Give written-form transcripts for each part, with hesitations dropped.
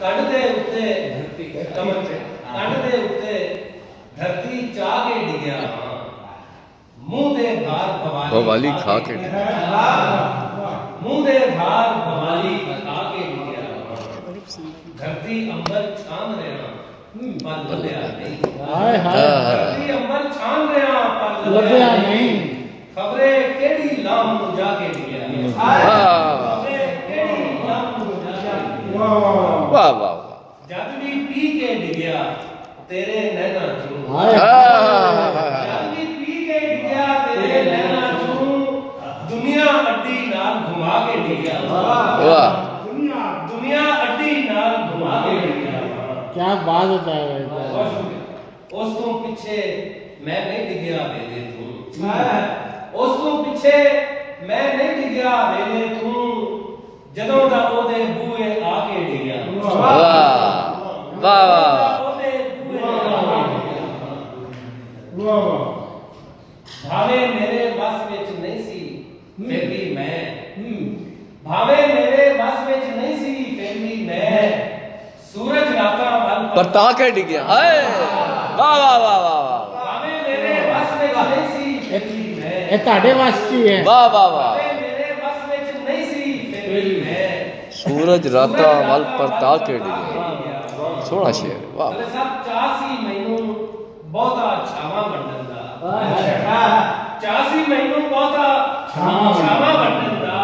ਕੰਨ ਦੇ ਉੱਤੇ ਕੰਨ ਦੇ ਉੱਤੇ ਧਰਤੀ ਚਾਹ ਕੇ ਡਿੱਗਿਆ ਮੂੰਹ ਦੇ ਭਾਰ भवाली खा के ਮੂੰਹ ਦੇ ਭਾਰ ਭਵਾਲੀ ਖਾ ਕੇ ਡਿੱਗਿਆ ਧਰਤੀ ਅੰਬਰ ਛਾਨ ਰਿਹਾ ਪਰ ਲੱਭਿਆ ਨਹੀਂ ਹਾਏ ਹਾਏ ਧਰਤੀ ਅੰਬਰ ਛਾਨ ਰਿਹਾ ਪਰ ਲੱਭਿਆ ਨਹੀਂ ਖਬਰੇ ਕਿਹੜੀ ਲਾਮ ਨੂੰ ਜਾ ਕੇ ਡਿੱਗਿਆ ਖਬਰੇ ਕਿਹੜੀ ਲਾਮ ਨੂੰ ਜਾ ਕੇ वाह वाह वाह ਜਦ ਵੀ ਪੀ ਕੇ ਡਿੱਗਿਆ ਤੇਰੇ ਨੈਣਾ ਚੋਂ ਹਾਏ ਜਦ ਵੀ ਪੀ ਕੇ ਡਿੱਗਿਆ ਤੇਰੇ ਨੈਣਾ ਚੋਂ ਦੁਨੀਆ ਅੱਡੀ ਨਾਲ ਘੁਮਾ ਕੇ ਡਿੱਗਿਆ वाह ਦੁਨੀਆ ਅੱਡੀ ਨਾਲ ਘੁਮਾ ਕੇ ਡਿੱਗਿਆ क्या बात है ਉਸ ਤੋਂ ਪਿੱਛੇ ਮੈਂ ਨਹੀਂ ਡਿੱਗਿਆ ਵੇਲੇ ਤੂੰ ਉਸ ਤੋਂ ਪਿੱਛੇ ਮੈਂ ਨਹੀਂ ਡਿੱਗਿਆ ਵੇਲੇ ਤੂੰ ਜਦੋਂ ਦਾ ਉਹਦੇ ਬੂਹੇ ਆ ਕੇ ਡਿੱਗਿਆ वाह वाह वाह ਉਹਦੇ ਬੂਹੇ ਆ ਕੇ ਡਿੱਗਿਆ ਭਾਵੇਂ ਮੇਰੇ ਵੱਸ ਵਿੱਚ ਨਹੀਂ ਸੀ ਫਿਰ ਵੀ ਮੈਂ ਭਾਵੇਂ ਮੇਰੇ ਵੱਸ ਵਿੱਚ ਨਹੀਂ ਸੀ ਫਿਰ ਵੀ ਮੈਂ ਸੂਰਜ ਰਾਤਾਂ ਵੱਲ परता के डिग गया हाय वाह वाह वाह वाह वाह ਭਾਵੇਂ ਮੇਰੇ ਵੱਸ ਵਿੱਚ ਨਹੀਂ ਸੀ ਫਿਰ ਵੀ ਮੈਂ ये ਤੁਹਾਡੇ ਵਾਸਤੇ ਹੈ वाह वाह वाह ਭਾਵੇਂ ਮੇਰੇ ਵੱਸ ਵਿੱਚ ਨਹੀਂ ਸੀ ਫਿਰ ਵੀ ਮੈਂ सूरज राता वल परता के डिग गया सोहना शेर है, वाह ਅਰੇ ਸਭ ਚਾਹ ਸੀ ਮੈਨੂੰ ਬਹੁਤਾ ਛਾਵਾਂ ਵੰਡਣ ਦਾ ਚਾਹ ਸੀ ਮੈਨੂੰ ਬਹੁਤਾ ਛਾਵਾਂ ਵੰਡਣ ਦਾ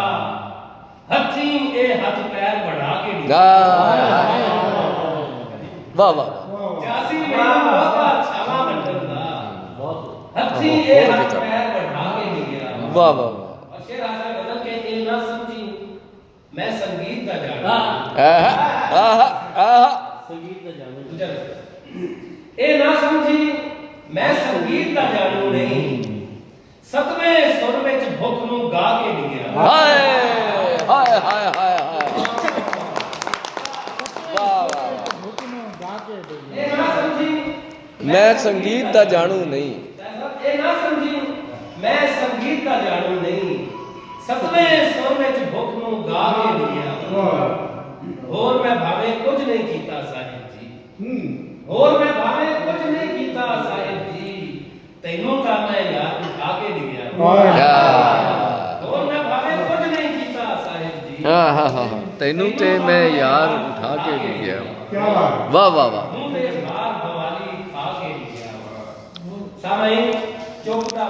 ਹੱਥੀਂ ਇਹ ਹੱਥ ਪੈਰ ਵੜਾ ਕੇ ਡਿੱਗਿਆ वाह वाह ਚਾਹ ਸੀ ਮੈਨੂੰ ਬਹੁਤਾ ਛਾਵਾਂ ਵੰਡਣ ਦਾ ਹੱਥੀਂ ਇਹ ਹੱਥ ਪੈਰ ਵੜਾ ਕੇ ਡਿੱਗਿਆ वाह वाह ਅਸ਼ੇ ਰਾਜਾ ਗਜ਼ਲ ਕੇ ਇਹ ਨਾ ਸਮਝੀ ਮੈਂ ਸੰਗੀਤ ਦਾ ਜਾਣਾ आहा आहा आहा ਇਹ ਨਾ ਸਮਝੀ ਮੈਂ ਸੰਗੀਤ ਦਾ ਜਾਣੂ ਨਹੀਂ ਸਤਵੇਂ ਸੁਰ ਵਿੱਚ ਭੁੱਖ ਨੂੰ ਗਾ ਕੇ ਡਿੱਗਿਆ हाय हाय हाय हाय हाय वाह वाह ਇਹ ਨਾ ਸਮਝੀ मैं संगीत दा जानू नहीं ਇਹ ਨਾ ਸਮਝੀ ਮੈਂ ਸੰਗੀਤ ਦਾ ਜਾਣੂ ਨਹੀਂ ਸਤਵੇਂ ਸੁਰ ਵਿੱਚ ਭੁੱਖ ਨੂੰ ਗਾ ਕੇ ਡਿੱਗਿਆ ਹੋਰ ਮੈਂ ਭਾਵੇਂ ਕੁਝ ਨਹੀਂ ਕੀਤਾ ਸਾਹਿਬ ਜੀ ਹੋਰ ਮੈਂ ਭਾਵੇਂ ਕੁਝ ਨਹੀਂ ਕੀਤਾ ਸਾਹਿਬ ਜੀ ਤੈਨੂੰ ਤਾਂ ਮੈਂ ਯਾਰ ਉਠਾ ਕੇ ਡਿੱਗਿਆ या ਹੋਰ ਮੈਂ ਭਾਵੇਂ ਕੁਝ ਨਹੀਂ ਕੀਤਾ ਸਾਹਿਬ ਜੀ हाँ हाँ हाँ तेनू ते मैं यार उठा के ले गया वाह वाह वाह ਮੂੰਹ ਦੇ ਬਾਹਰ ਭਵਾਲੀ ਖਾ ਕੇ ਡਿੱਗਿਆ ਸਾਵੇਂ ਚੁੱਪ ਦਾ